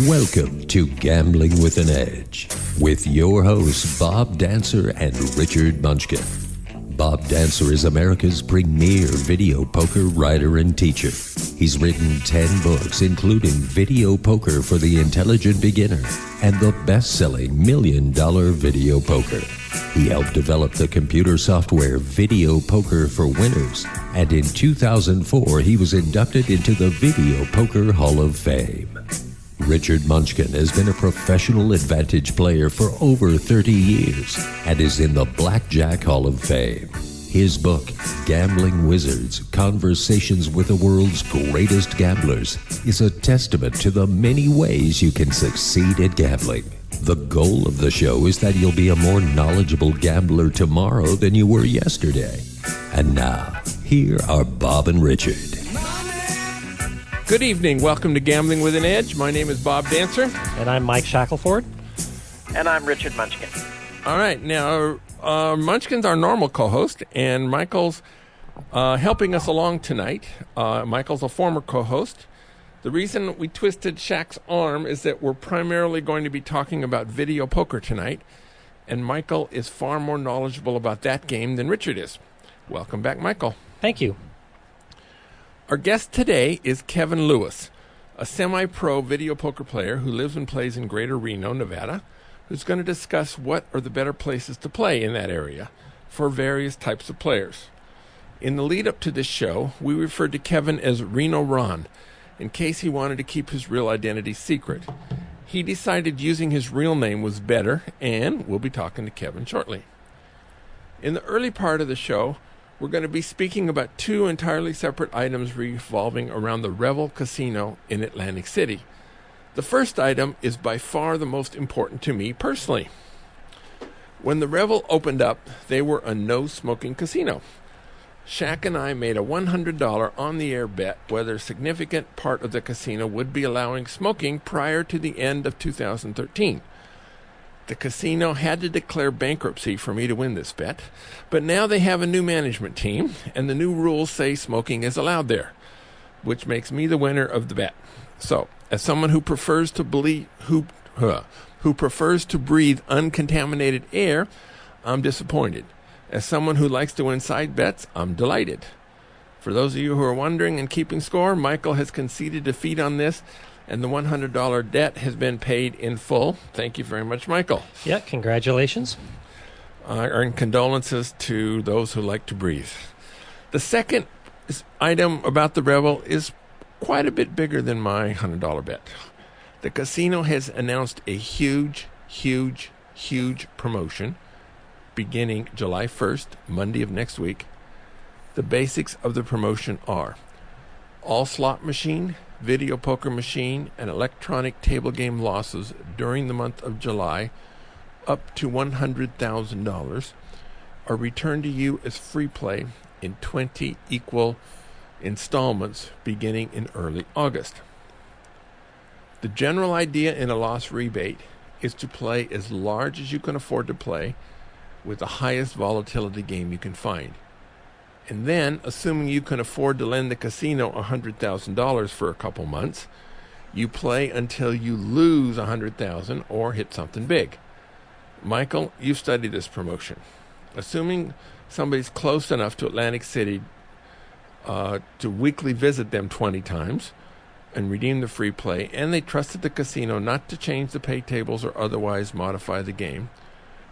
Welcome to Gambling with an Edge with your hosts Bob Dancer and Richard Munchkin. Bob Dancer is America's premier video poker writer and teacher. He's written 10 books, including Video Poker for the Intelligent Beginner and the best-selling $1 Million Video Poker. He helped develop the computer software Video Poker for Winners, and in 2004 he was inducted into the Video Poker Hall of Fame. Richard Munchkin has been a professional advantage player for over 30 years and is in the Blackjack Hall of Fame. His book, Gambling Wizards: Conversations with the World's Greatest Gamblers, is a testament to the many ways you can succeed at gambling. The goal of the show is that you'll be a more knowledgeable gambler tomorrow than you were yesterday. And now, here are Bob and Richard. Good evening. Welcome to Gambling with an Edge. My name is Bob Dancer. And I'm Mike Shackelford. And I'm Richard Munchkin. All right. Now, Munchkin's our normal co-host, and Michael's helping us along tonight. Michael's a former co-host. The reason we twisted Shaq's arm is that we're primarily going to be talking about video poker tonight, and Michael is far more knowledgeable about that game than Richard is. Welcome back, Michael. Thank you. Our guest today is Kevin Lewis, a semi-pro video poker player who lives and plays in Greater Reno, Nevada, who's going to discuss what are the better places to play in that area for various types of players. In the lead-up to this show, we referred to Kevin as Reno Ron, in case he wanted to keep his real identity secret. He decided using his real name was better, and we'll be talking to Kevin shortly. In the early part of the show, we're going to be speaking about two entirely separate items revolving around the Revel Casino in Atlantic City. The first item is by far the most important to me personally. When the Revel opened up, they were a no-smoking casino. Shaq and I made a $100 on-the-air bet whether a significant part of the casino would be allowing smoking prior to the end of 2013. The casino had to declare bankruptcy for me to win this bet, but now they have a new management team, and the new rules say smoking is allowed there, which makes me the winner of the bet. So, as someone who prefers to breathe uncontaminated air, I'm disappointed. As someone who likes to win side bets, I'm delighted. For those of you who are wondering and keeping score, Michael has conceded defeat on this, and the $100 debt has been paid in full. Thank you very much, Michael. Yeah, congratulations. And condolences to those who like to breathe. The second item about the Revel is quite a bit bigger than my $100 bet. The casino has announced a huge promotion beginning July 1st, Monday of next week. The basics of the promotion are all slot machine, video poker machine, and electronic table game losses during the month of July up to $100,000 are returned to you as free play in 20 equal installments beginning in early August. The general idea in a loss rebate is to play as large as you can afford to play with the highest volatility game you can find. And then, assuming you can afford to lend the casino $100,000 for a couple months, you play until you lose $100,000 or hit something big. Michael, you've studied this promotion. Assuming somebody's close enough to Atlantic City to weekly visit them 20 times and redeem the free play, and they trusted the casino not to change the pay tables or otherwise modify the game,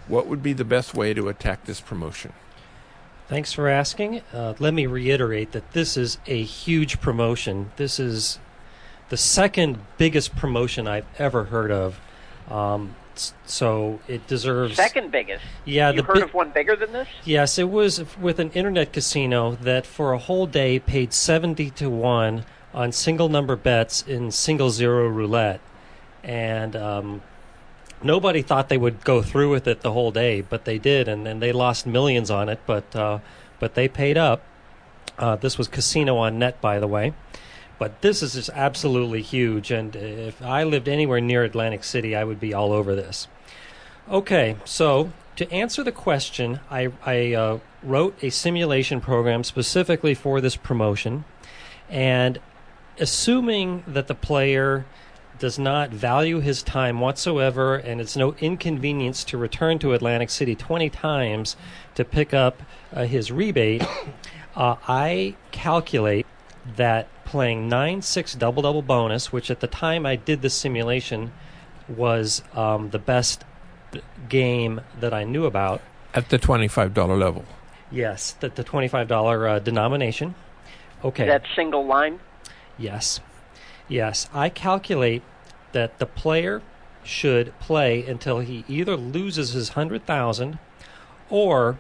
what would be the best way to attack this promotion? Thanks for asking. Let me reiterate that this is a huge promotion. This is the second biggest promotion I've ever heard of. So it deserves... Second biggest? Yeah. You heard of one bigger than this? Yes, it was with an internet casino that for a whole day paid 70 to 1 on single number bets in single zero roulette. And nobody thought they would go through with it the whole day, but they did, and they lost millions on it, but they paid up. This was Casino on Net, by the way. But this is just absolutely huge, and if I lived anywhere near Atlantic City, I would be all over this. Okay, so to answer the question, I wrote a simulation program specifically for this promotion, and assuming that the player does not value his time whatsoever, and it's no inconvenience to return to Atlantic City 20 times to pick up his rebate, I calculate that playing 9-6 double-double bonus, which at the time I did the simulation was the best game that I knew about. At the $25 level. Yes, the $25 denomination. Okay. That single line? Yes. Yes. I calculate that the player should play until he either loses his 100,000 or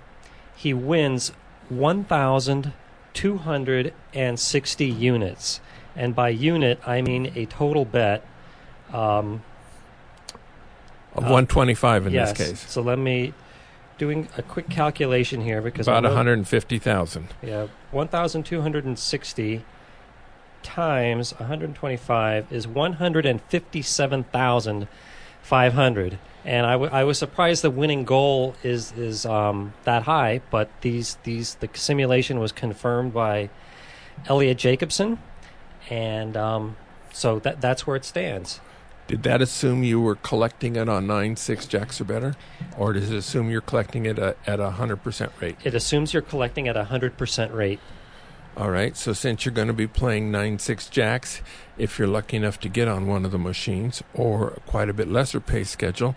he wins 1,260 units. And by unit, I mean a total bet. Of 125 in yes. this case. So let me... doing a quick calculation here because about 150,000. Yeah, 1,260 times 125 is 157,500. And I was surprised the winning goal is that high, but the simulation was confirmed by Elliot Jacobson, and so that's where it stands. Did that assume you were collecting it on 9-6 jacks or better? Or does it assume you're collecting it at a 100% rate? It assumes you're collecting at a 100% rate. All right, so since you're going to be playing 9-6 jacks, if you're lucky enough to get on one of the machines or quite a bit lesser pay schedule,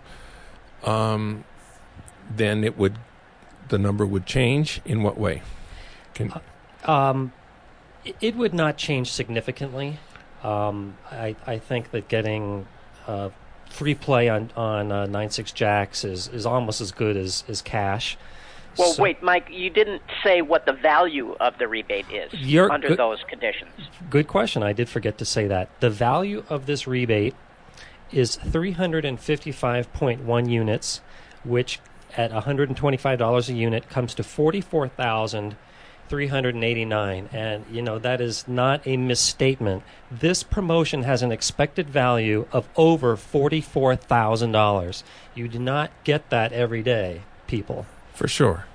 then the number would change. In what way? It would not change significantly. I think that getting free play on 9-6 jacks is almost as good as cash. Well, wait, Mike, you didn't say what the value of the rebate is under those conditions. Good question. I did forget to say that. The value of this rebate is 355.1 units, which at $125 a unit comes to 44,389, and that is not a misstatement. This promotion has an expected value of over $44,000. You do not get that every day, people. For sure.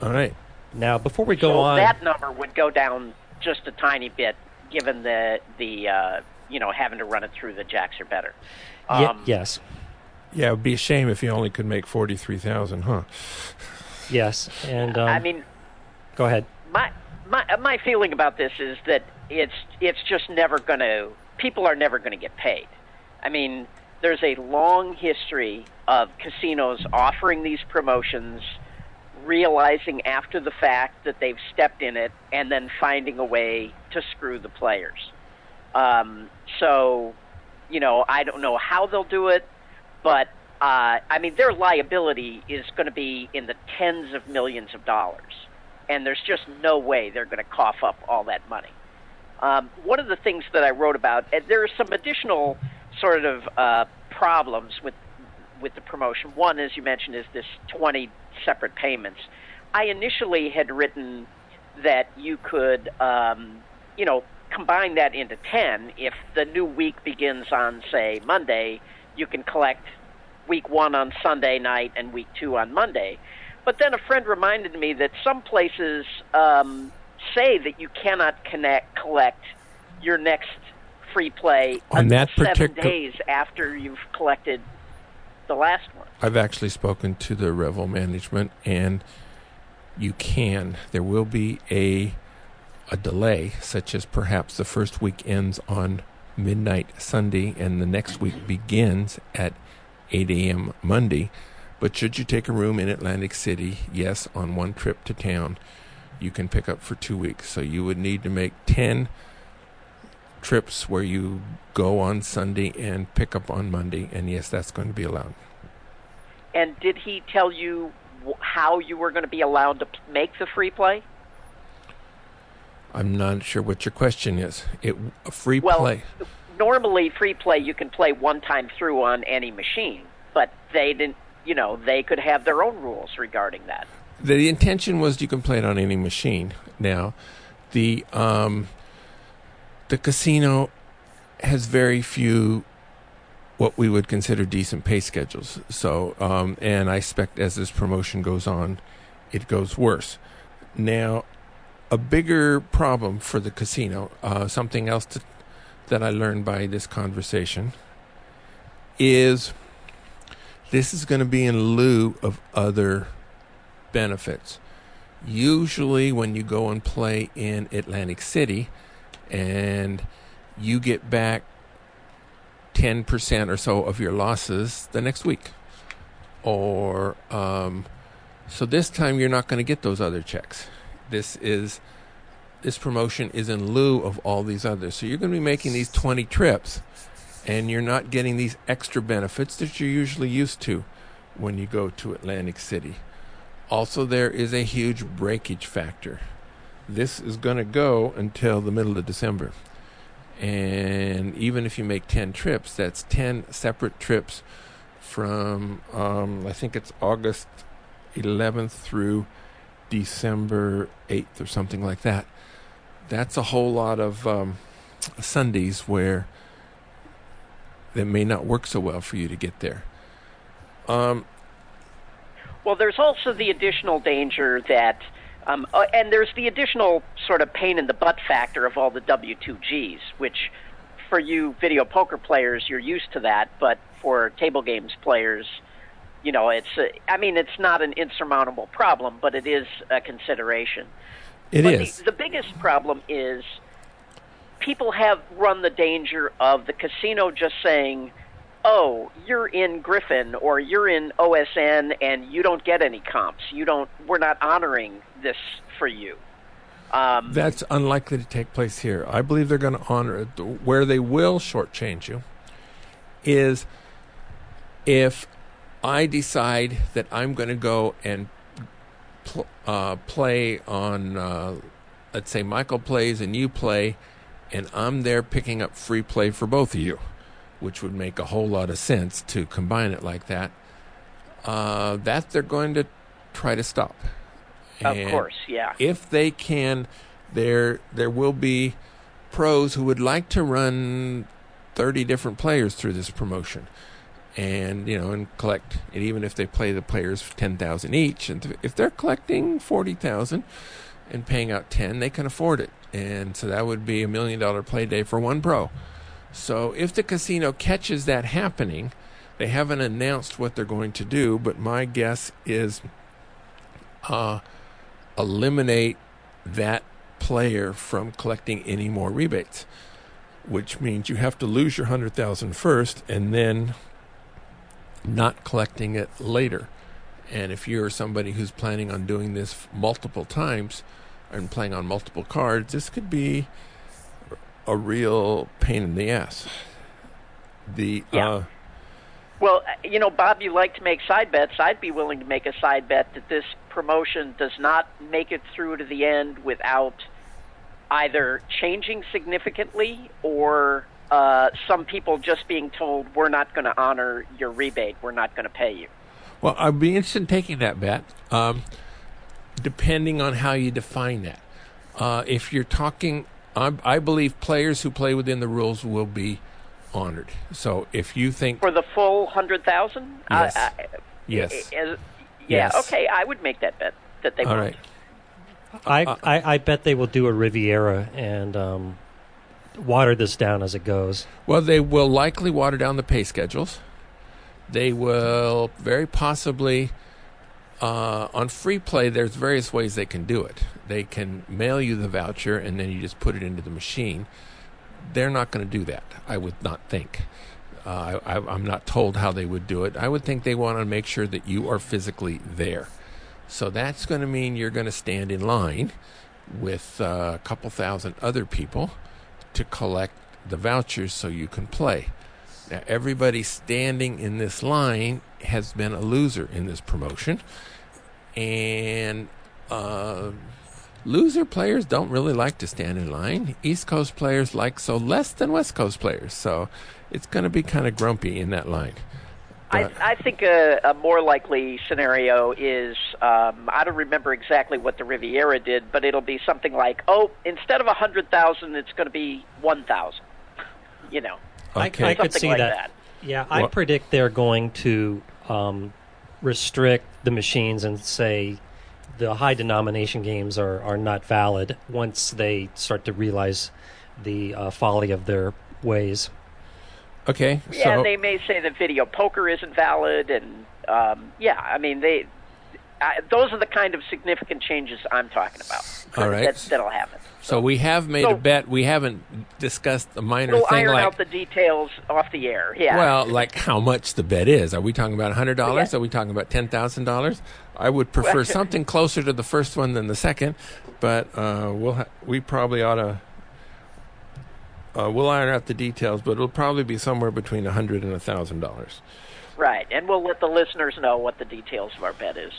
All right. Now, before we go on, that number would go down just a tiny bit, given the having to run it through the jacks or better. Yes. Yeah, it would be a shame if you only could make 43,000, huh? Yes, and I mean, go ahead. My feeling about this is that it's just never going to. People are never going to get paid. I mean, there's a long history of casinos offering these promotions, realizing after the fact that they've stepped in it, and then finding a way to screw the players. So, I don't know how they'll do it, but I mean, their liability is going to be in the tens of millions of dollars, and there's just no way they're going to cough up all that money. One of the things that I wrote about, and there are some additional sort of problems with the promotion. One, as you mentioned, is this 20 separate payments. I initially had written that you could, combine that into 10. If the new week begins on, say, Monday, you can collect week 1 on Sunday night and week 2 on Monday. But then a friend reminded me that some places say that you cannot collect your next free play on that 7 days after you've collected the last one. I've actually spoken to the Revel management, and you can. There will be a delay, such as perhaps the first week ends on midnight Sunday and the next week begins at 8 a.m. Monday. But should you take a room in Atlantic City, yes, on one trip to town, you can pick up for 2 weeks. So you would need to make 10 trips where you go on Sunday and pick up on Monday, and yes, that's going to be allowed. And did he tell you how you were going to be allowed to make the free play? I'm not sure what your question is. Free play. Well, normally free play you can play one time through on any machine, but they didn't. They could have their own rules regarding that. The intention was you can play it on any machine. Now, the casino has very few what we would consider decent pay schedules. So, and I expect as this promotion goes on, it goes worse. Now, a bigger problem for the casino, something else that I learned by this conversation is this is going to be in lieu of other benefits. Usually when you go and play in Atlantic City and you get back 10% or so of your losses the next week. Or so this time you're not going to get those other checks. This promotion is in lieu of all these others. So you're going to be making these 20 trips and you're not getting these extra benefits that you're usually used to when you go to Atlantic City. Also, there is a huge breakage factor. This is going to go until the middle of December. And even if you make 10 trips, that's 10 separate trips from, I think it's August 11th through December 8th or something like that. That's a whole lot of Sundays where that may not work so well for you to get there. Well, there's also the additional danger that, and there's the additional sort of pain in the butt factor of all the W2Gs, which for you video poker players, you're used to that, but for table games players, you know, it's not an insurmountable problem, but it is a consideration. It is. The biggest problem is people have run the danger of the casino just saying, oh, you're in Griffin or you're in OSN and you don't get any comps. We're not honoring this for you. That's unlikely to take place here. I believe they're going to honor it. Where they will shortchange you is if I decide that I'm going to go and play on, let's say Michael plays and you play, and I'm there picking up free play for both of you, which would make a whole lot of sense to combine it like that, that they're going to try to stop. And of course, yeah. If they can, there will be pros who would like to run 30 different players through this promotion. And, you know, and collect, and even if they play the players for 10,000 each, and if they're collecting 40,000 and paying out 10, they can afford it. And so that would be $1 million play day for one pro. So if the casino catches that happening, they haven't announced what they're going to do, but my guess is eliminate that player from collecting any more rebates, which means you have to lose your 100,000 first and then not collecting it later. And if you're somebody who's planning on doing this multiple times and playing on multiple cards, this could be a real pain in the ass. Well, you know, Bob, you like to make side bets. I'd be willing to make a side bet that this promotion does not make it through to the end without either changing significantly or some people just being told, we're not going to honor your rebate, we're not going to pay you. Well, I'd be interested in taking that bet, depending on how you define that. If you're talking, I believe players who play within the rules will be honored. So if you think... For the full 100,000? Yes. Yes. Yes. Okay, I would make that bet, that they All won't. right. I bet they will do a Riviera and water this down as it goes. Well, they will likely water down the pay schedules. They will very possibly, on free play, there's various ways they can do it. They can mail you the voucher and then you just put it into the machine. They're not going to do that, I would not think. I'm not told how they would do it. I would think they want to make sure that you are physically there. So that's going to mean you're going to stand in line with a couple thousand other people to collect the vouchers so you can play. Now, everybody standing in this line has been a loser in this promotion. And loser players don't really like to stand in line. East Coast players like so less than West Coast players. So it's going to be kind of grumpy in that line. I think a more likely scenario is, I don't remember exactly what the Riviera did, but it'll be something like, instead of 100,000, it's going to be 1,000. You know, okay. I could see like that. Yeah, I predict they're going to restrict the machines and say the high denomination games are not valid once they start to realize the folly of their ways. Okay. Yeah, so and they may say that video poker isn't valid, and I mean those are the kind of significant changes I'm talking about. All right. That'll happen. So we have made a bet. We haven't discussed the minor we'll thing iron like out the details off the air. Yeah. well, like how much the bet is. Are we talking about $100? Yeah. Are we talking about $10,000? I would prefer something closer to the first one than the second, but we probably ought to. We'll iron out the details, but it'll probably be somewhere between $100 and $1,000. Right, and we'll let the listeners know what the details of our bet is.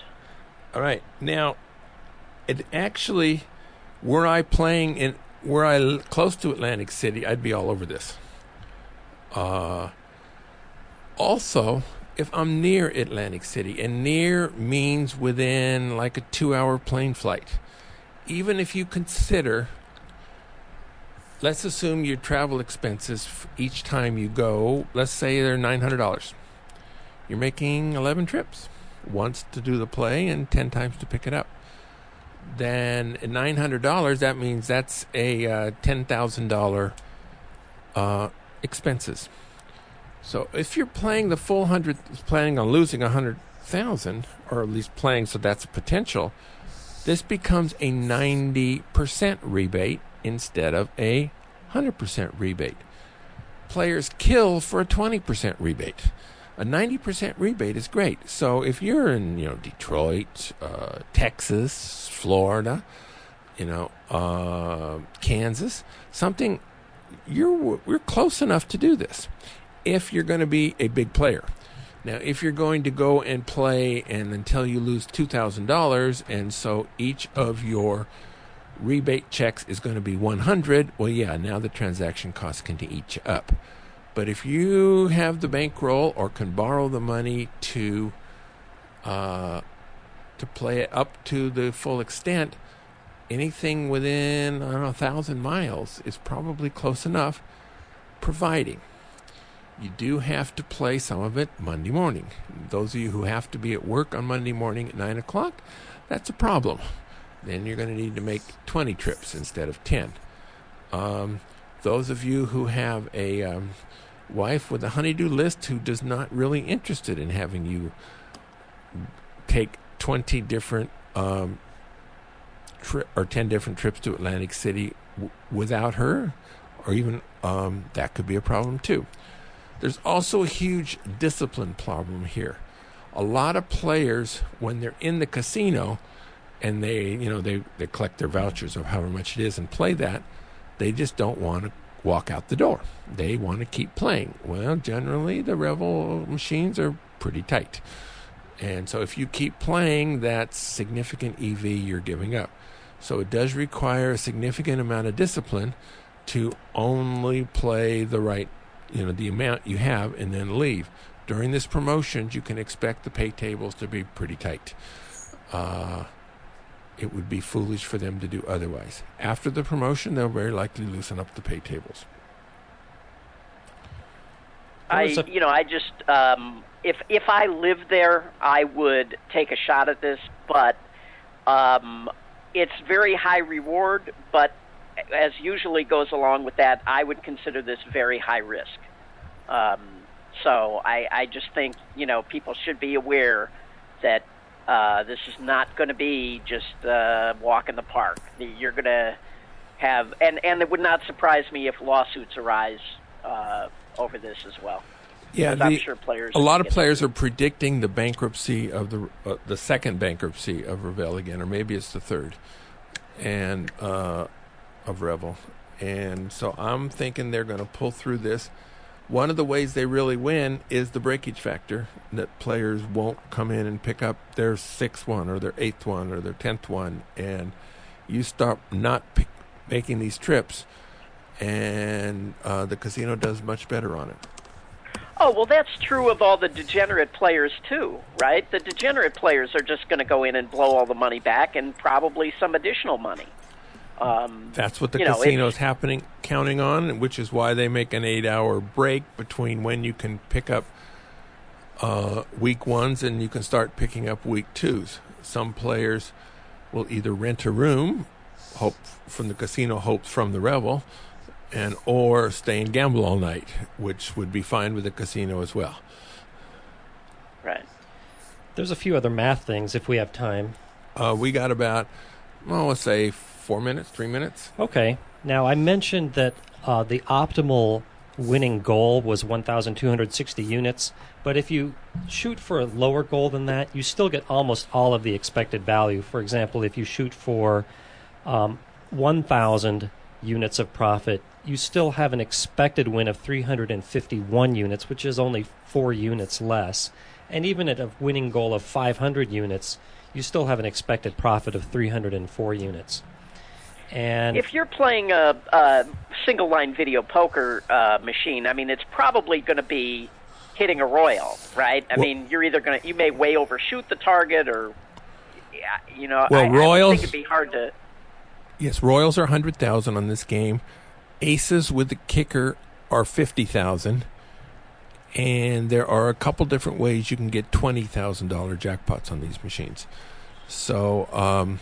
All right. Now, it actually, were I close to Atlantic City, I'd be all over this. Also, if I'm near Atlantic City, and near means within like a 2-hour plane flight, even if you consider, let's assume your travel expenses each time you go, let's say they're $900. You're making 11 trips, once to do the play and 10 times to pick it up. Then at $900, that means that's a $10,000 expenses. So if you're playing the full 100, planning on losing 100,000, or at least playing so that's a potential, this becomes a 90% rebate instead of a 100% rebate. Players kill for a 20% rebate. A 90% rebate is great. So if you're in, Detroit, Texas, Florida, Kansas, something, we're close enough to do this. If you're going to be a big player. Now, if you're going to go and play and until you lose $2,000, and so each of your rebate checks is going to be $100, well, yeah, now the transaction costs can eat you up. But if you have the bankroll or can borrow the money to play it up to the full extent, anything within 1,000 miles is probably close enough, providing you do have to play some of it Monday morning. Those of you who have to be at work on Monday morning at 9 o'clock, that's a problem. Then you're going to need to make 20 trips instead of 10. Those of you who have a wife with a honey-do list who does not really interested in having you take 20 different or 10 different trips to Atlantic City without her, or even that could be a problem too. There's also a huge discipline problem here. A lot of players, when they're in the casino and they collect their vouchers of however much it is and play that, they just don't want to walk out the door. They want to keep playing. Well, generally the Revel machines are pretty tight. And so if you keep playing, that's significant EV you're giving up. So it does require a significant amount of discipline to only play the right, the amount you have and then leave. During this promotion, you can expect the pay tables to be pretty tight. It would be foolish for them to do otherwise. After the promotion, they'll very likely loosen up the pay tables. If I lived there, I would take a shot at this, but it's very high reward, but as usually goes along with that, I would consider this very high risk. So I just think, people should be aware that this is not going to be just walk in the park. You're going to have, and it would not surprise me if lawsuits arise over this as well. Yeah, I'm sure a lot of players are predicting the bankruptcy of the second bankruptcy of Revel again, or maybe it's the third, and of Revel. And so I'm thinking they're going to pull through this. One of the ways they really win is the breakage factor, that players won't come in and pick up their 6th one or their 8th one or their 10th one, and you start not making these trips, and the casino does much better on it. Oh, well, that's true of all the degenerate players, too, right? The degenerate players are just going to go in and blow all the money back and probably some additional money. That's what the casino's counting on, which is why they make an 8-hour break between when you can pick up week ones and you can start picking up week twos. Some players will either rent a room, hope from the casino, hopes from the Revel, or stay and gamble all night, which would be fine with a casino as well. Right. There's a few other math things if we have time. We got about, let's say 4 minutes, 3 minutes. Okay. Now, I mentioned that the optimal winning goal was 1,260 units, but if you shoot for a lower goal than that, you still get almost all of the expected value. For example, if you shoot for 1,000 units of profit, you still have an expected win of 351 units, which is only 4 units less. And even at a winning goal of 500 units, you still have an expected profit of 304 units. And if you're playing a single line video poker machine, I mean, it's probably going to be hitting a royal, right? I mean, you're either you may way overshoot the target, or royals, I think it'd be hard to. Yes, royals are 100,000 on this game. Aces with the kicker are 50,000, and there are a couple different ways you can get $20,000 jackpots on these machines. So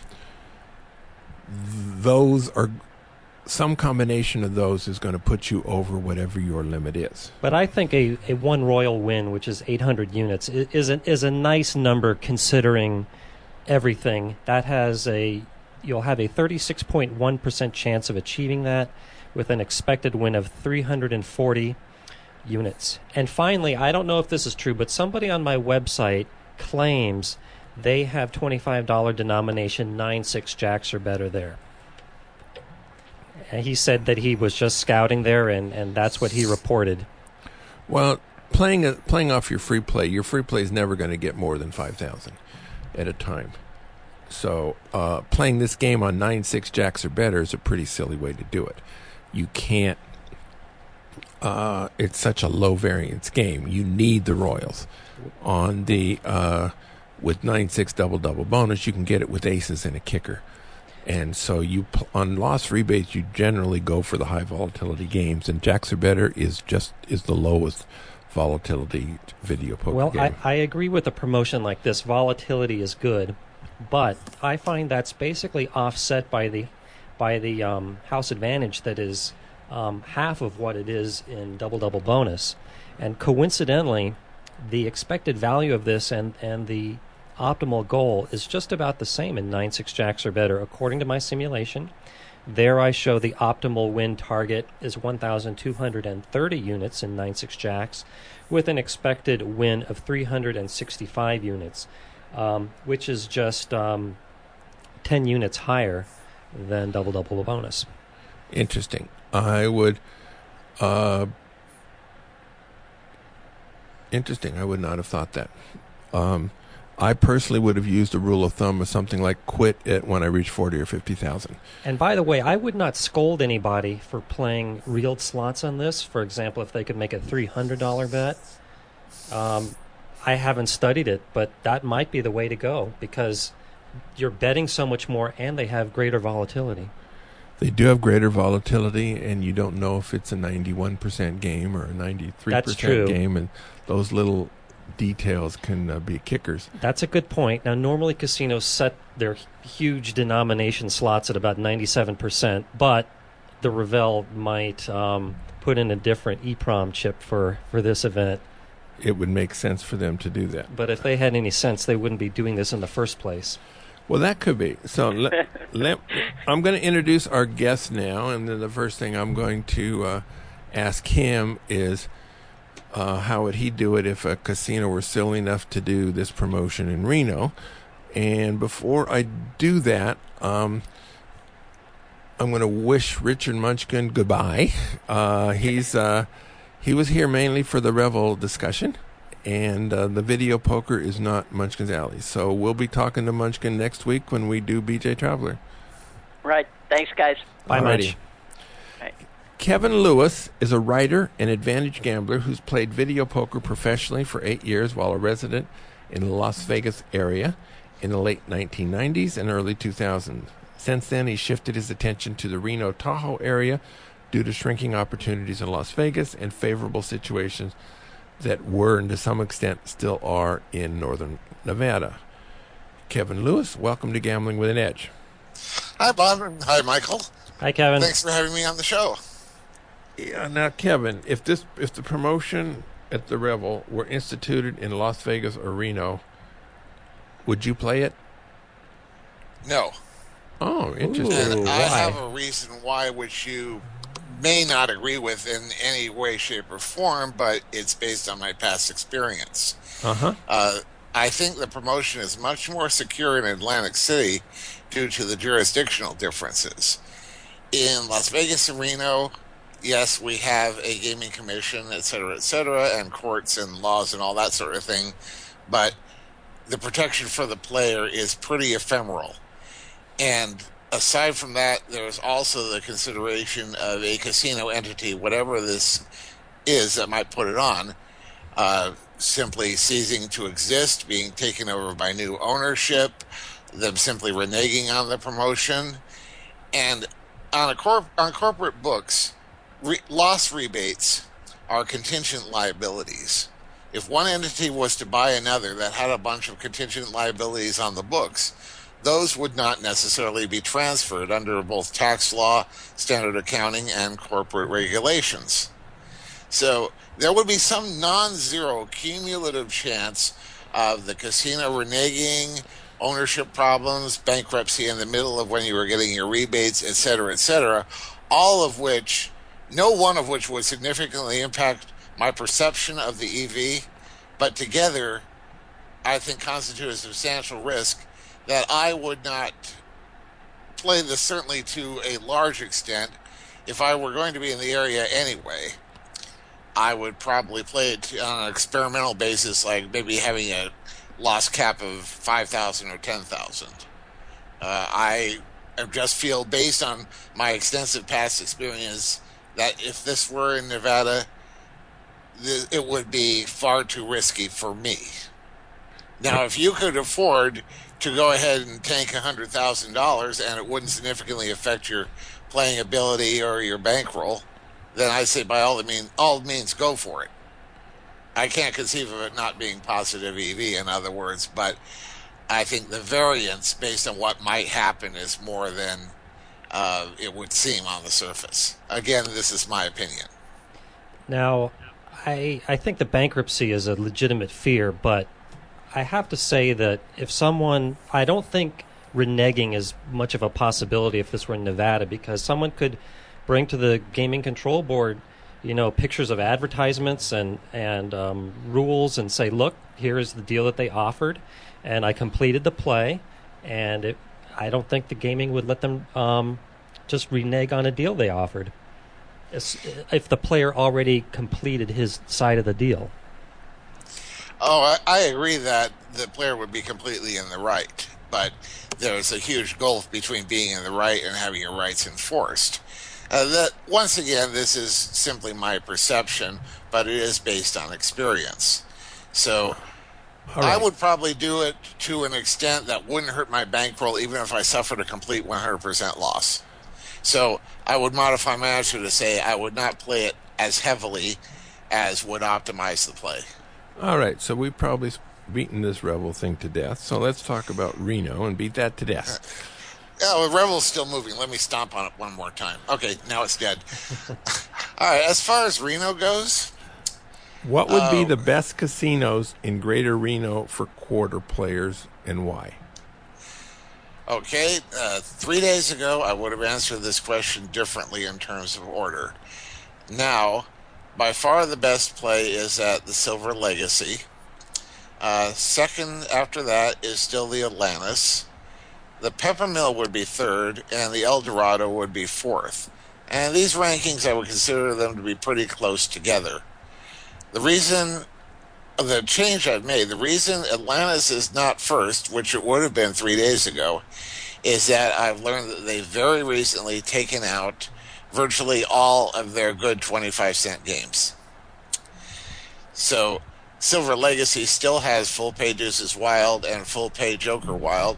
those are, some combination of those is going to put you over whatever your limit is. But I think a one royal win, which is 800 units, is a nice number considering everything. You'll have a 36.1% chance of achieving that with an expected win of 340 units. And finally, I don't know if this is true, but somebody on my website claims they have $25 denomination 9-6 jacks or better there. And he said that he was just scouting there, and that's what he reported. Well, playing off your free play is never going to get more than 5,000 at a time. So playing this game on 9-6 jacks or better is a pretty silly way to do it. You can't. It's such a low variance game. You need the royals. On the with 9-6 double bonus, you can get it with aces and a kicker. And so on lost rebates, you generally go for the high volatility games, and jacks or better is the lowest volatility video poker game. Well, I agree with a promotion like this. Volatility is good, but I find that's basically offset by the house advantage that is half of what it is in double bonus. And coincidentally, the expected value of this and the optimal goal is just about the same in 9-6 jacks or better, according to my simulation. There I show the optimal win target is 1,230 units in 9-6 jacks, with an expected win of 365 units, which is just 10 units higher than double bonus. Interesting. I would interesting. I would not have thought that. I personally would have used a rule of thumb of something like quit it when I reach 40 or 50,000. And by the way, I would not scold anybody for playing real slots on this. For example, if they could make a $300 bet. I haven't studied it, but that might be the way to go because you're betting so much more and they have greater volatility. They do have greater volatility, and you don't know if it's a 91% game or a 93% game, and those little details can be kickers. That's a good point. Now, normally casinos set their huge denomination slots at about 97%, but the Revel might put in a different EEPROM chip for this event. It would make sense for them to do that. But if they had any sense, they wouldn't be doing this in the first place. Well, that could be. So I'm going to introduce our guest now, and then the first thing I'm going to ask him is how would he do it if a casino were silly enough to do this promotion in Reno. And before I do that, I'm going to wish Richard Munchkin goodbye. He was here mainly for the Revel discussion. And the video poker is not Munchkin's alley. So we'll be talking to Munchkin next week when we do BJ Traveler. Right. Thanks, guys. Bye, Munch. Right. Kevin Lewis is a writer and advantage gambler who's played video poker professionally for 8 years while a resident in the Las Vegas area in the late 1990s and early 2000s. Since then, he shifted his attention to the Reno, Tahoe area due to shrinking opportunities in Las Vegas and favorable situations that were and to some extent still are in northern Nevada. Kevin Lewis, welcome to Gambling with an Edge. Hi, Bob. Hi, Michael. Hi, Kevin. Thanks for having me on the show. Yeah, now, Kevin, if the promotion at the Revel were instituted in Las Vegas or Reno, would you play it? No. Oh, interesting. And I why? have a reason why, which you may not agree with in any way, shape, or form, but it's based on my past experience. I think the promotion is much more secure in Atlantic City due to the jurisdictional differences. In Las Vegas and Reno, yes, we have a gaming commission, et cetera, and courts and laws and all that sort of thing, but the protection for the player is pretty ephemeral. And aside from that, there's also the consideration of a casino entity, whatever this is that might put it on, simply ceasing to exist, being taken over by new ownership, them simply reneging on the promotion. And on corporate books, loss rebates are contingent liabilities. If one entity was to buy another that had a bunch of contingent liabilities on the books, those would not necessarily be transferred under both tax law, standard accounting, and corporate regulations. So there would be some non-zero cumulative chance of the casino reneging, ownership problems, bankruptcy in the middle of when you were getting your rebates, et cetera, all of which, no one of which would significantly impact my perception of the EV, but together I think constitute a substantial risk that I would not play this, certainly to a large extent. If I were going to be in the area anyway, I would probably play it on an experimental basis, like maybe having a loss cap of 5,000 or 10,000. I just feel, based on my extensive past experience, that if this were in Nevada, it would be far too risky for me. Now, if you could afford to go ahead and tank $100,000 and it wouldn't significantly affect your playing ability or your bankroll, then I say by all means go for it. I can't conceive of it not being positive EV, in other words, but I think the variance based on what might happen is more than it would seem on the surface. Again, this is my opinion. Now, I think the bankruptcy is a legitimate fear, but I have to say that if someone, I don't think reneging is much of a possibility if this were in Nevada, because someone could bring to the gaming control board, pictures of advertisements and rules and say, look, here is the deal that they offered, and I completed the play, and I don't think the gaming would let them just renege on a deal they offered if the player already completed his side of the deal. Oh, I agree that the player would be completely in the right, but there's a huge gulf between being in the right and having your rights enforced. That once again, this is simply my perception, but it is based on experience. So I would probably do it to an extent that wouldn't hurt my bankroll, even if I suffered a complete 100% loss. So I would modify my answer to say I would not play it as heavily as would optimize the play. All right, so we've probably beaten this Revel thing to death. So let's talk about Reno and beat that to death. Oh, Revel's still moving. Let me stomp on it one more time. Okay, now it's dead. All right, as far as Reno goes, what would be the best casinos in Greater Reno for quarter players, and why? Okay, 3 days ago, I would have answered this question differently in terms of order. Now, by far the best play is at the Silver Legacy. Second after that is still the Atlantis. The Peppermill would be third, and the El Dorado would be fourth. And these rankings, I would consider them to be pretty close together. The change I've made, the reason Atlantis is not first, which it would have been 3 days ago, is that I've learned that they've very recently taken out virtually all of their good 25-cent games. So Silver Legacy still has full pay Deuces Wild and full pay Joker Wild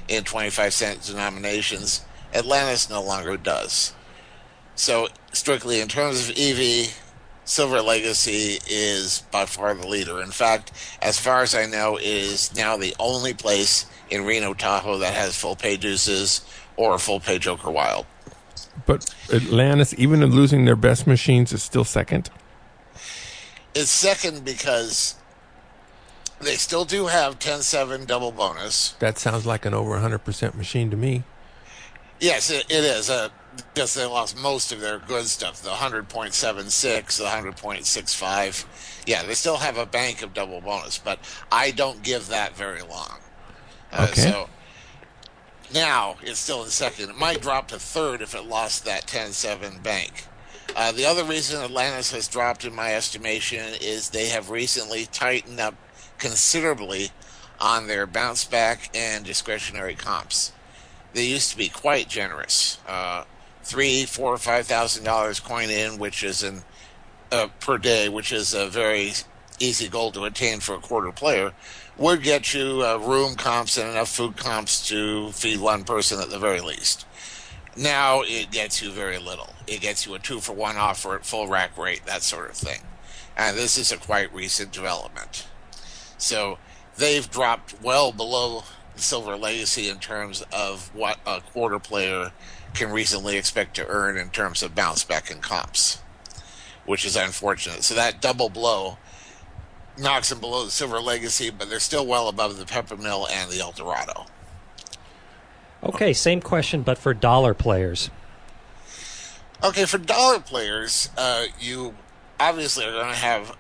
in 25-cent denominations. Atlantis no longer does. So strictly in terms of EV, Silver Legacy is by far the leader. In fact, as far as I know, it is now the only place in Reno, Tahoe that has full pay Deuces or full pay Joker Wild. But Atlantis, even in losing their best machines, is still second? It's second because they still do have 10-7 double bonus. That sounds like an over 100% machine to me. Yes, it is. Because they lost most of their good stuff, the 100.76, the 100.65. Yeah, they still have a bank of double bonus, but I don't give that very long. Okay. So now it's still in second. It might drop to third if it lost that 10-7 bank. The other reason Atlantis has dropped, in my estimation, is they have recently tightened up considerably on their bounce back and discretionary comps. They used to be quite generous. $3,000, $4,000, or $5,000 coin in, which is per day, which is a very easy goal to attain for a quarter player, would get you room comps and enough food comps to feed one person at the very least. Now it gets you very little. It gets you a 2-for-1 offer at full rack rate, that sort of thing. And this is a quite recent development. So they've dropped well below the Silver Legacy in terms of what a quarter player can reasonably expect to earn in terms of bounce back and comps, which is unfortunate. So that double blow knocks them below the Silver Legacy, but they're still well above the Peppermill and the Eldorado. Okay, same question, but for dollar players. Okay, for dollar players, you obviously are going to have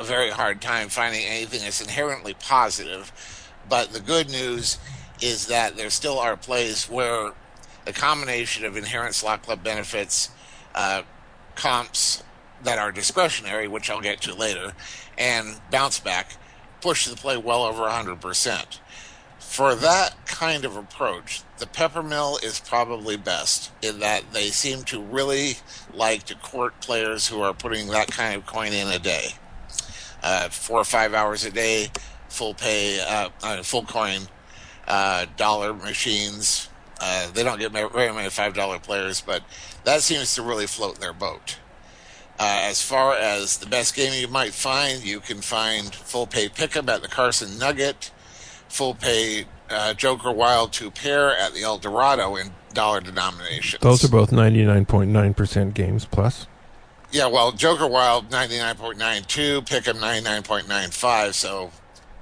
a very hard time finding anything that's inherently positive, but the good news is that there still are plays where the combination of inherent slot club benefits, comps that are discretionary, which I'll get to later, and bounce back push the play well over 100%. For that kind of approach, the Peppermill is probably best in that they seem to really like to court players who are putting that kind of coin in a day. 4 or 5 hours a day, full pay, full coin, dollar machines. They don't get very many $5 players, but that seems to really float their boat. As far as the best game you might find, you can find full pay pickup at the Carson Nugget, full pay Joker Wild 2 pair at the Eldorado in dollar denominations. Those are both 99.9% games plus. Yeah, well, Joker Wild 99.92, Pick'em 99.95, so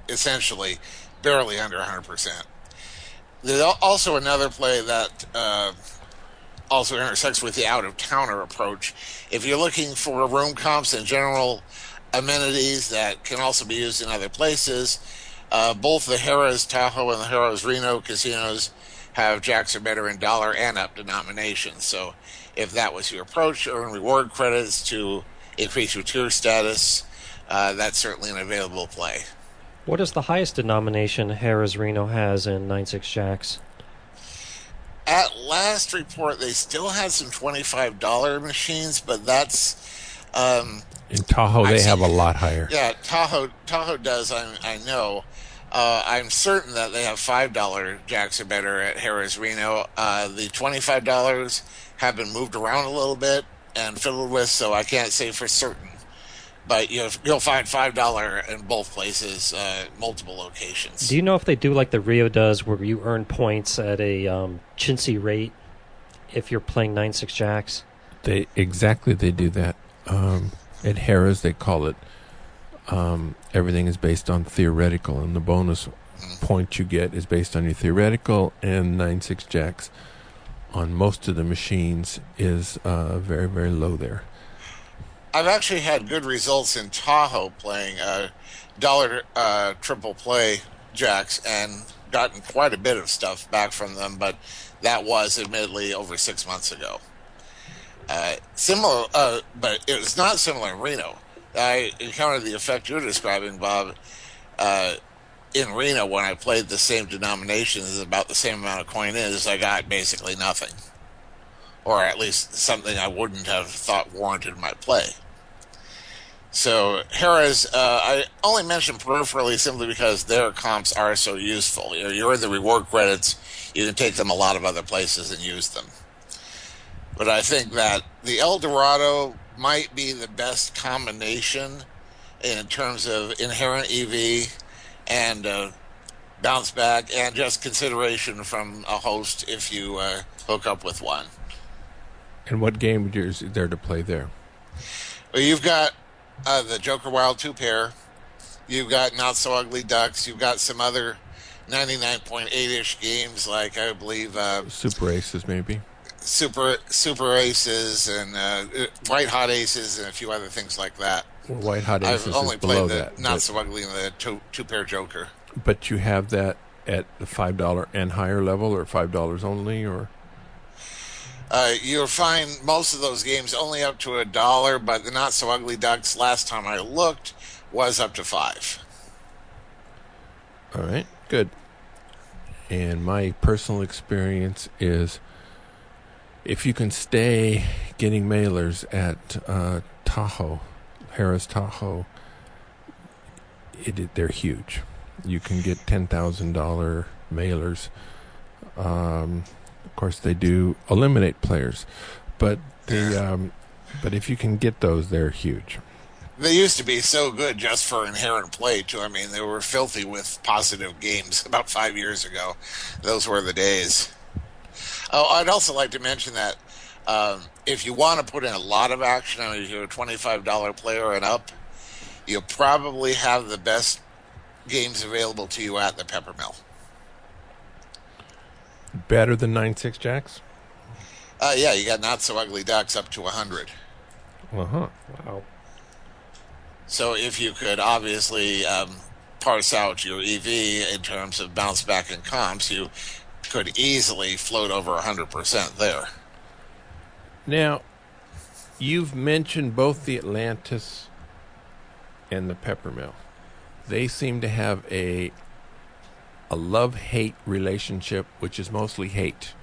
essentially barely under 100%. There's also another play that also intersects with the out-of-towner approach. If you're looking for room comps and general amenities that can also be used in other places, both the Harrah's Tahoe and the Harrah's Reno casinos have jacks or better in dollar and up denominations. So if that was your approach, earn reward credits to increase your tier status, that's certainly an available play. What is the highest denomination Harrah's Reno has in 9.6 jacks? At last report, they still had some $25 machines, but that's... in Tahoe, they have a lot higher. Yeah, Tahoe does, I know. I'm certain that they have $5 jacks or better at Harrah's Reno. The $25 have been moved around a little bit and fiddled with, so I can't say for certain. But you'll find $5 in both places, multiple locations. Do you know if they do like the Rio does, where you earn points at a chintzy rate if you're playing 9.6 jacks? They do that. At Harrah's, they call it everything is based on theoretical, and the bonus point you get is based on your theoretical, and 9.6 jacks on most of the machines is very, very low there. I've actually had good results in Tahoe playing dollar triple play jacks and gotten quite a bit of stuff back from them, but that was admittedly over 6 months ago. Similar, but it was not similar in Reno. I encountered the effect you're describing, Bob, in Reno when I played the same denominations, about the same amount of coin in, as I got basically nothing. Or at least something I wouldn't have thought warranted my play. So Harrah's, I only mention peripherally simply because their comps are so useful. You're in the reward credits, you can take them a lot of other places and use them. But I think that the Eldorado might be the best combination in terms of inherent EV and bounce back and just consideration from a host if you hook up with one. And what game is there to play there? Well, you've got the Joker Wild 2-pair. You've got Not So Ugly Ducks. You've got some other 99.8-ish games, like I believe Super Aces, maybe. Super Aces and White Hot Aces and a few other things like that. Well, White Hot Aces I've only is below played that. Not So Ugly and the 2-pair Joker. But you have that at the $5 and higher level, or $5 only, or? You'll find most of those games only up to $1, but the Not So Ugly Ducks, last time I looked, was up to $5. All right, good. And my personal experience is, if you can stay getting mailers at Tahoe, Harris Tahoe, they're huge. You can get $10,000 mailers. Of course, they do eliminate players, but but if you can get those, they're huge. They used to be so good just for inherent play, too. I mean, they were filthy with positive games about 5 years ago. Those were the days. Oh, I'd also like to mention that if you want to put in a lot of action, I mean, if you're a $25 player and up, you'll probably have the best games available to you at the Peppermill. Better than 9-6 jacks? Yeah, you got Not So Ugly Ducks up to 100. Uh-huh. Wow. So if you could obviously parse out your EV in terms of bounce back and comps, you could easily float over 100% there. Now, you've mentioned both the Atlantis and the Peppermill. They seem to have a love-hate relationship, which is mostly hate.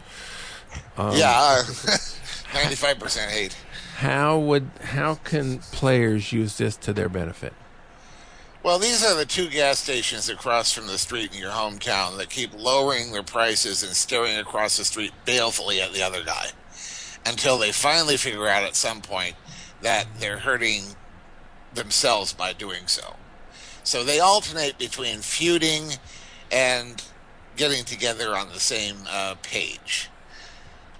95% hate. How can players use this to their benefit? Well, these are the two gas stations across from the street in your hometown that keep lowering their prices and staring across the street balefully at the other guy until they finally figure out at some point that they're hurting themselves by doing so. So they alternate between feuding and getting together on the same page.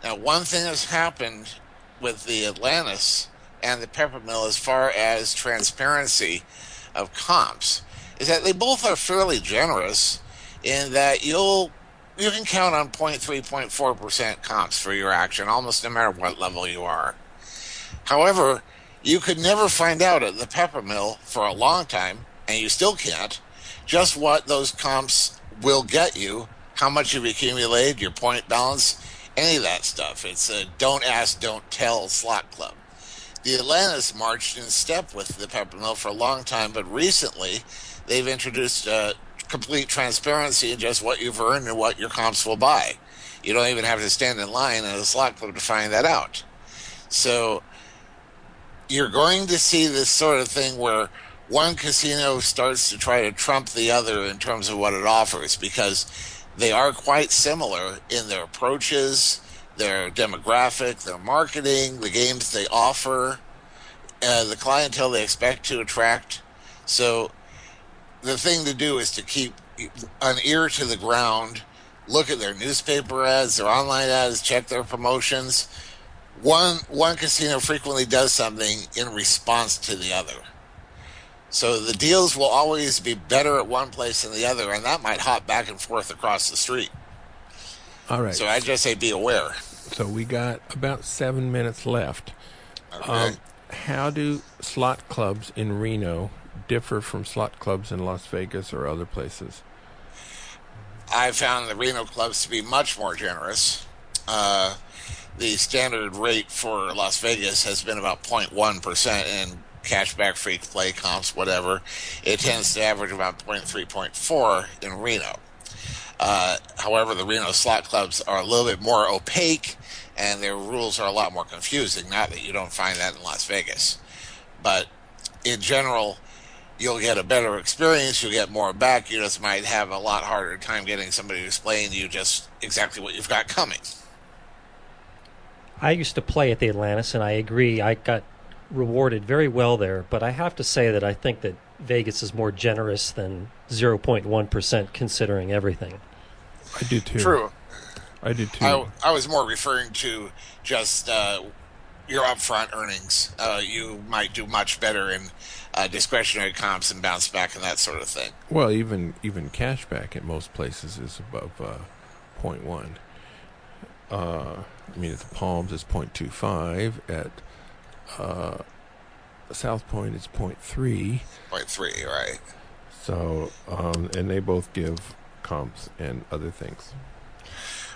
Now, one thing that's happened with the Atlantis and the Peppermill as far as transparency of comps is that they both are fairly generous in that you can count on 0.3, 0.4% comps for your action almost no matter what level you are. However, you could never find out at the Peppermill for a long time, and you still can't, just what those comps will get you, how much you've accumulated, your point balance, any of that stuff. It's a don't ask, don't tell slot club. The Atlantis marched in step with the Peppermill for a long time, but recently they've introduced complete transparency in just what you've earned and what your comps will buy. You don't even have to stand in line at a slot club to find that out. So you're going to see this sort of thing where one casino starts to try to trump the other in terms of what it offers, because they are quite similar in their approaches, their demographic, their marketing, the games they offer, the clientele they expect to attract. So the thing to do is to keep an ear to the ground, look at their newspaper ads, their online ads, check their promotions. One casino frequently does something in response to the other. So the deals will always be better at one place than the other, and that might hop back and forth across the street. All right. So I just say be aware. So we got about 7 minutes left. Okay. How do slot clubs in Reno differ from slot clubs in Las Vegas or other places? I found the Reno clubs to be much more generous. The standard rate for Las Vegas has been about 0.1% in cashback, free play, comps, whatever. It tends to average about 0.3, 0.4 in Reno. However, the Reno slot clubs are a little bit more opaque, and their rules are a lot more confusing. Not that you don't find that in Las Vegas. But in general, you'll get a better experience, you'll get more back. You just might have a lot harder time getting somebody to explain to you just exactly what you've got coming. I used to play at the Atlantis, and I agree. I got rewarded very well there, but I have to say that I think that Vegas is more generous than 0.1% considering everything. I do too. True. I do too. I was more referring to just your upfront earnings. You might do much better in discretionary comps and bounce back and that sort of thing. Well, even cash back at most places is above 0.1. I mean, at the Palms it's 0.25. At South Point it's 0.3. 0.3, right. So, and they both give comps and other things.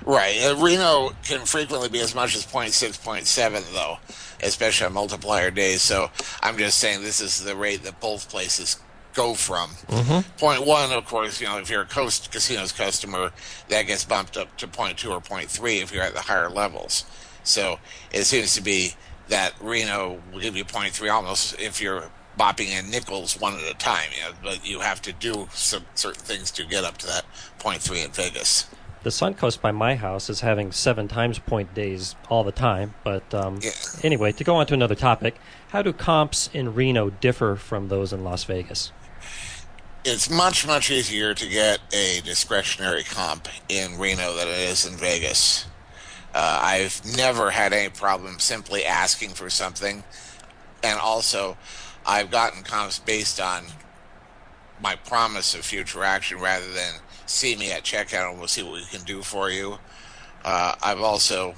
Right. Reno can frequently be as much as 0.6, 0.7, though, especially on multiplier days. So I'm just saying this is the rate that both places go from. 0.1, of course, if you're a Coast Casinos customer, that gets bumped up to 0.2 or 0.3 if you're at the higher levels. So it seems to be that Reno will give you 0.3 almost if you're bopping in nickels one at a time. But you have to do some certain things to get up to that 0.3 in Vegas. The Suncoast by my house is having 7 times point days all the time. But anyway, to go on to another topic, how do comps in Reno differ from those in Las Vegas? It's much, much easier to get a discretionary comp in Reno than it is in Vegas. I've never had any problem simply asking for something. And also, I've gotten comps based on my promise of future action rather than see me at checkout and we'll see what we can do for you. I've also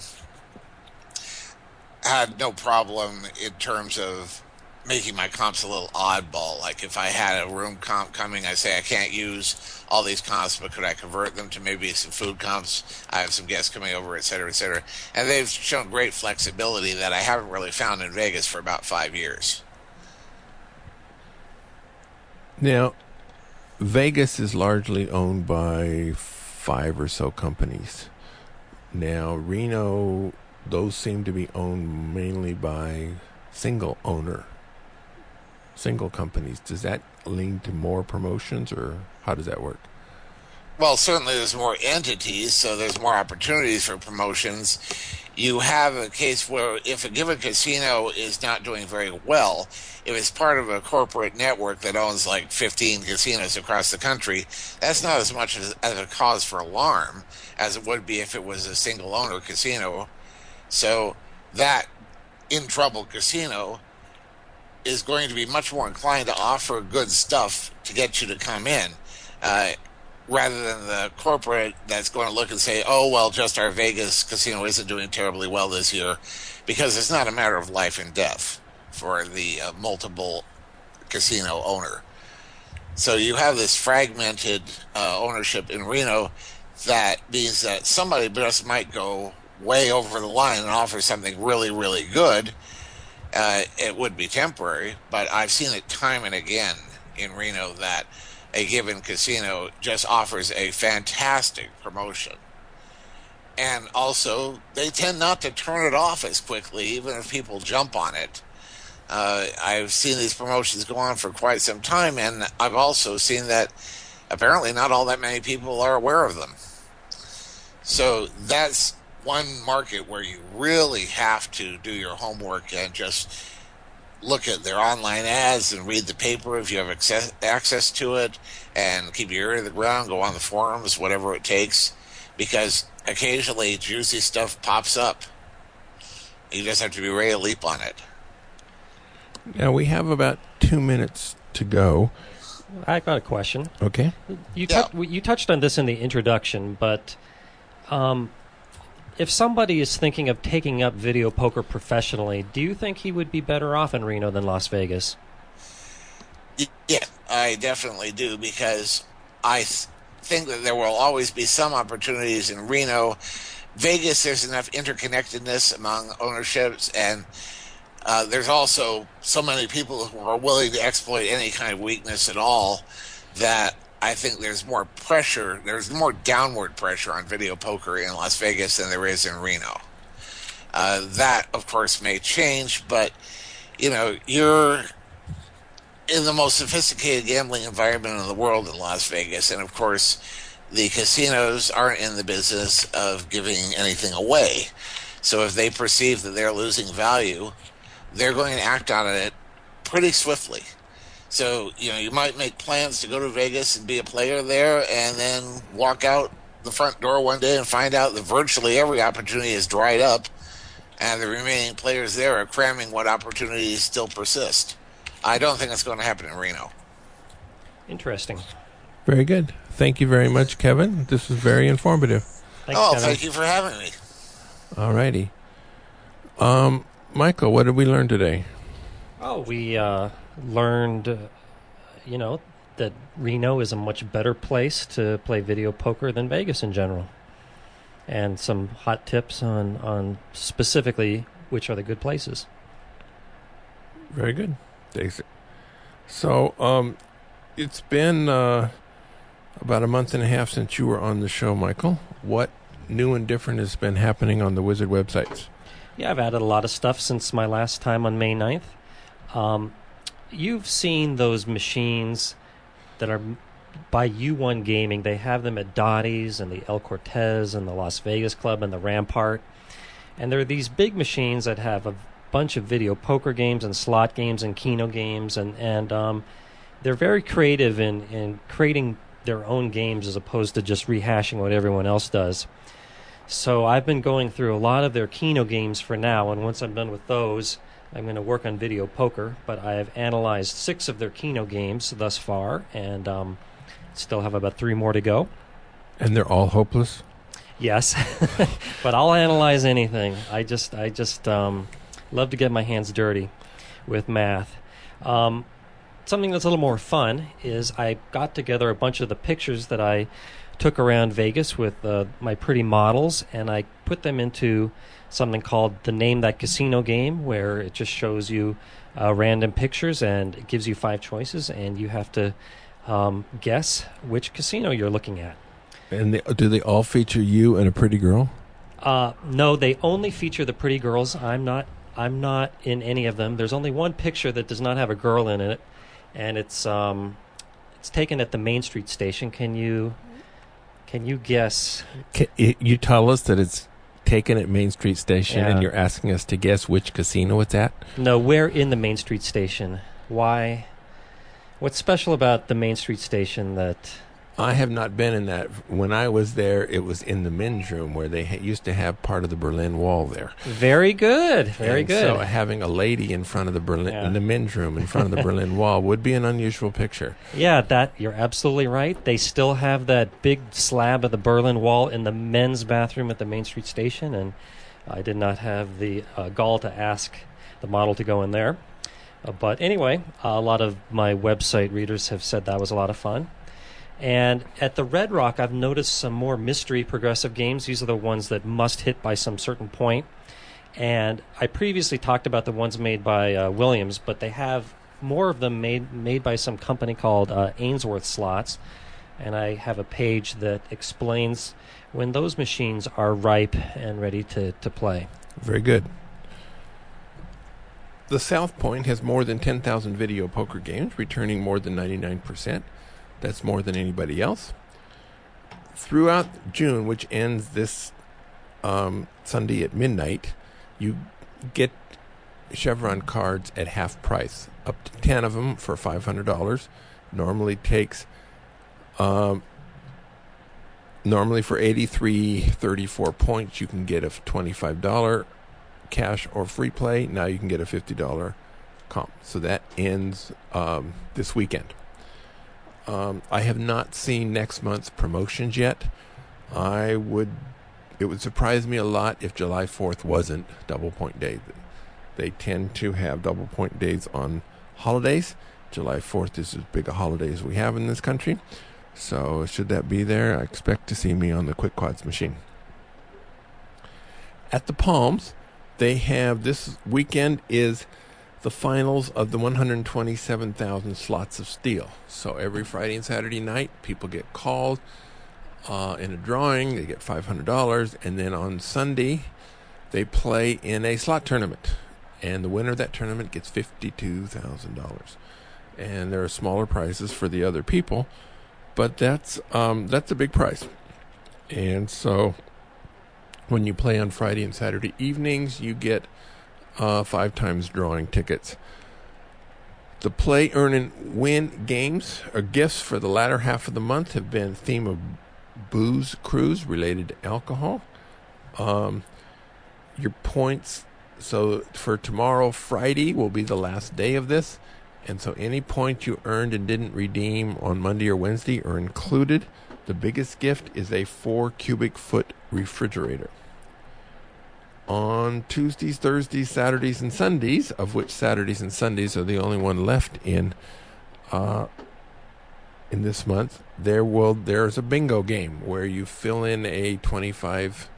had no problem in terms of making my comps a little oddball. Like if I had a room comp coming, I say I can't use all these comps, but could I convert them to maybe some food comps? I have some guests coming over, et cetera, et cetera. And they've shown great flexibility that I haven't really found in Vegas for about 5 years. Now, Vegas is largely owned by 5 or so companies. Now, Reno, those seem to be owned mainly by single companies. Does that lead to more promotions, or how does that work? Well, certainly there's more entities, so there's more opportunities for promotions. You have a case where if a given casino is not doing very well, if it's part of a corporate network that owns like 15 casinos across the country, that's not as much as a cause for alarm as it would be if it was a single owner casino. So that in trouble casino is going to be much more inclined to offer good stuff to get you to come in, rather than the corporate that's going to look and say, oh, well, just our Vegas casino isn't doing terribly well this year, because it's not a matter of life and death for the multiple casino owner. So you have this fragmented ownership in Reno that means that somebody just might go way over the line and offer something really, really good. It would be temporary, but I've seen it time and again in Reno that a given casino just offers a fantastic promotion. And also, they tend not to turn it off as quickly, even if people jump on it. I've seen these promotions go on for quite some time, and I've also seen that apparently not all that many people are aware of them. So that's one market where you really have to do your homework and just look at their online ads and read the paper if you have access to it, and keep your ear to the ground, go on the forums, whatever it takes, because occasionally juicy stuff pops up. You just have to be ready to leap on it. Now, we have about 2 minutes to go. I've got a question. Okay. You touched on this in the introduction, but if somebody is thinking of taking up video poker professionally, do you think he would be better off in Reno than Las Vegas? Yeah, I definitely do, because I think that there will always be some opportunities in Reno. Vegas, there's enough interconnectedness among ownerships, and there's also so many people who are willing to exploit any kind of weakness at all that I think there's more pressure, there's more downward pressure on video poker in Las Vegas than there is in Reno. That, of course, may change, but, you're in the most sophisticated gambling environment in the world in Las Vegas, and, of course, the casinos aren't in the business of giving anything away. So if they perceive that they're losing value, they're going to act on it pretty swiftly. So, you might make plans to go to Vegas and be a player there, and then walk out the front door one day and find out that virtually every opportunity is dried up and the remaining players there are cramming what opportunities still persist. I don't think it's going to happen in Reno. Interesting. Very good. Thank you very much, Kevin. This was very informative. Thanks, Kevin. Thank you for having me. All righty. Michael, what did we learn today? Oh, we learned, that Reno is a much better place to play video poker than Vegas in general. And some hot tips on specifically which are the good places. Very good. Thanks. So, it's been about a month and a half since you were on the show, Michael. What new and different has been happening on the Wizard websites? Yeah, I've added a lot of stuff since my last time on May 9th. You've seen those machines that are by U1 Gaming. They have them at Dottie's and the El Cortez and the Las Vegas Club and the Rampart. And there are these big machines that have a bunch of video poker games and slot games and Keno games. And they're very creative in creating their own games as opposed to just rehashing what everyone else does. So I've been going through a lot of their Keno games for now. And once I'm done with those, I'm going to work on video poker. But I have analyzed 6 of their Keno games thus far. And still have about 3 more to go. And they're all hopeless? Yes, but I'll analyze anything. I just love to get my hands dirty with math. Something that's a little more fun is I got together a bunch of the pictures that I took around Vegas with my pretty models, and I put them into something called the Name That Casino game, where it just shows you random pictures and it gives you 5 choices, and you have to guess which casino you're looking at. And do they all feature you and a pretty girl? No, they only feature the pretty girls. I'm not in any of them. There's only one picture that does not have a girl in it, and it's taken at the Main Street station. Can you guess? You tell us that it's taken at Main Street station, Yeah. and you're asking us to guess which casino it's at? No, where in the Main Street station? Why? What's special about the Main Street station that... I have not been in that. When I was there, it was in the men's room where they used to have part of the Berlin Wall there. Very good. Very And good. So having a lady in front of the Berlin, Yeah. in the men's room in front of the Berlin Wall would be an unusual picture. Yeah, you're absolutely right. They still have that big slab of the Berlin Wall in the men's bathroom at the Main Street station, and I did not have the gall to ask the model to go in there. But anyway, a lot of my website readers have said that was a lot of fun. And at the Red Rock, I've noticed some more mystery progressive games. These are the ones that must hit by some certain point. And I previously talked about the ones made by Williams, but they have more of them made by some company called Ainsworth Slots. And I have a page that explains when those machines are ripe and ready to play. Very good. The South Point has more than 10,000 video poker games, returning more than 99%. That's more than anybody else. Throughout June, which ends this Sunday at midnight, you get Chevron cards at half price. Up to 10 of them for $500. Normally takes... normally for 34 points, you can get a $25 cash or free play. Now you can get a $50 comp. So that ends this weekend. I have not seen next month's promotions yet. It would surprise me a lot if July 4th wasn't double point day. They tend to have double point days on holidays. July 4th is as big a holiday as we have in this country. So should that be there, I expect to see me on the Quick Quads machine. At the Palms, they have this weekend is the finals of the 127,000 slots of steel. So every Friday and Saturday night, people get called in a drawing. They get $500. And then on Sunday, they play in a slot tournament. And the winner of that tournament gets $52,000. And there are smaller prizes for the other people. But that's a big prize. And so when you play on Friday and Saturday evenings, you get 5 times drawing tickets. The Play, Earn, and Win games or gifts for the latter half of the month have been theme of booze cruise related to alcohol. Your points So for tomorrow, Friday, will be the last day of this. And so any points you earned and didn't redeem on Monday or Wednesday are included. The biggest gift is a 4 cubic foot refrigerator. On Tuesdays, Thursdays, Saturdays, and Sundays, of which Saturdays and Sundays are the only one left in this month, there's a bingo game where you fill in a 25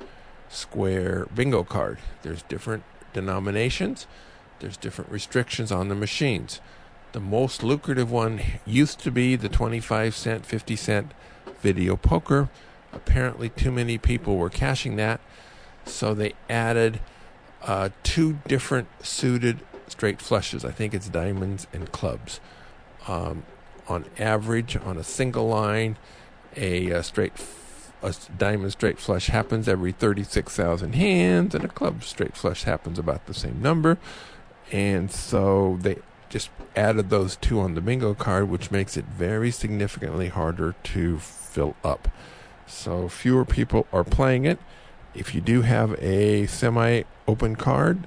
square bingo card. There's different denominations. There's different restrictions on the machines. The most lucrative one used to be the 25 cent, 50 cent video poker. Apparently too many people were cashing that, so they added 2 different suited straight flushes. I think it's diamonds and clubs. On average, on a single line, a diamond straight flush happens every 36,000 hands, and a club straight flush happens about the same number. And so they just added those 2 on the bingo card, which makes it very significantly harder to fill up. So fewer people are playing it. If you do have a semi-open card,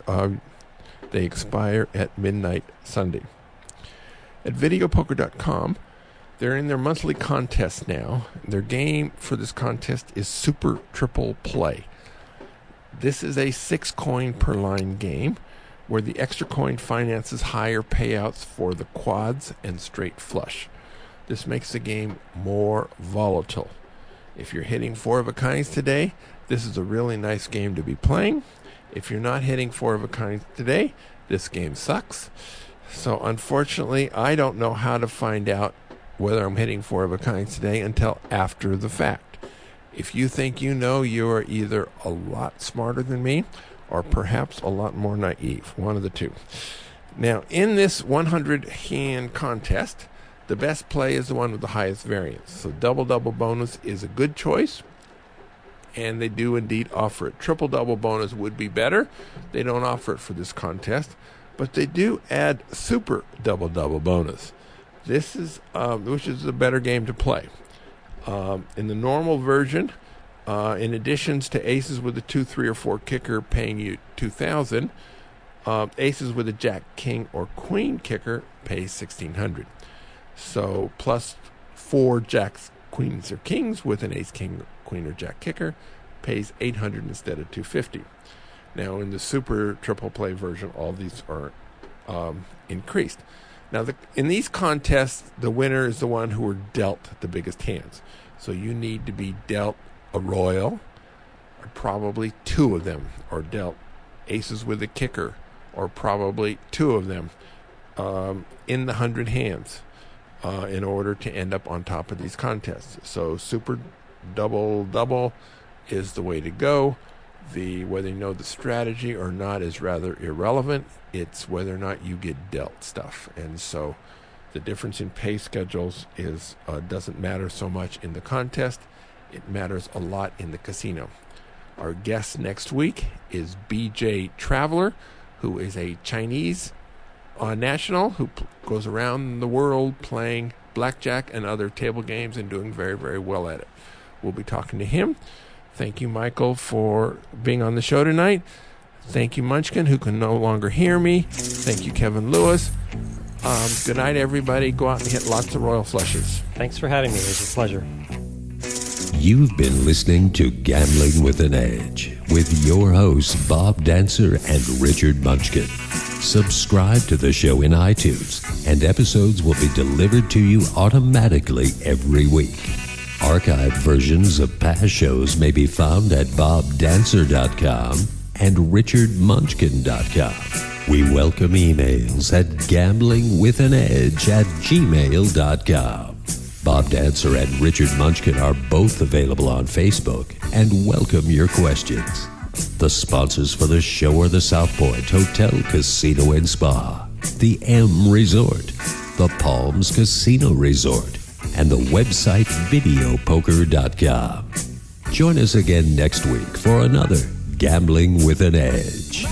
they expire at midnight Sunday. At videopoker.com, they're in their monthly contest now. Their game for this contest is Super Triple Play. This is a 6 coin per line game where the extra coin finances higher payouts for the quads and straight flush. This makes the game more volatile. If you're hitting 4 of a kinds today, this is a really nice game to be playing. If you're not hitting 4 of a kinds today, this game sucks. So unfortunately, I don't know how to find out whether I'm hitting 4 of a kinds today until after the fact. If you think you know, you are either a lot smarter than me or perhaps a lot more naive. One of the two. Now, in this 100-hand contest, the best play is the one with the highest variance. So double-double bonus is a good choice, and they do indeed offer it. Triple-double bonus would be better. They don't offer it for this contest, but they do add super double-double bonus. This is which is a better game to play. In the normal version, in additions to aces with a 2, 3, or 4 kicker paying you $2,000, aces with a jack, king, or queen kicker pays $1,600. So plus 4 jacks, queens, or kings with an ace, king, queen, or jack kicker pays $800 instead of $250. Now in the super triple play version, all these are increased. Now in these contests, the winner is the one who were dealt the biggest hands. So you need to be dealt a royal, or probably 2 of them, or dealt aces with a kicker, or probably 2 of them in the 100 hands in order to end up on top of these contests. So super double is the way to go. Whether you know the strategy or not is rather irrelevant. It's whether or not you get dealt stuff. And so the difference in pay schedules is doesn't matter so much in the contest. It matters a lot in the casino. Our guest next week is BJ Traveler, who is a Chinese national who goes around the world playing blackjack and other table games and doing very, very well at it. We'll be talking to him. Thank you, Michael, for being on the show tonight. Thank you, Munchkin, who can no longer hear me. Thank you, Kevin Lewis. Good night, everybody. Go out and hit lots of royal flushes. Thanks for having me. It was a pleasure. You've been listening to Gambling with an Edge with your hosts, Bob Dancer and Richard Munchkin. Subscribe to the show in iTunes, and episodes will be delivered to you automatically every week. Archived versions of past shows may be found at bobdancer.com and richardmunchkin.com. We welcome emails at gamblingwithanedge@gmail.com. Bob Dancer and Richard Munchkin are both available on Facebook and welcome your questions. The sponsors for the show are the South Point Hotel, Casino and Spa, the M Resort, the Palms Casino Resort, and the website videopoker.com. Join us again next week for another Gambling with an Edge.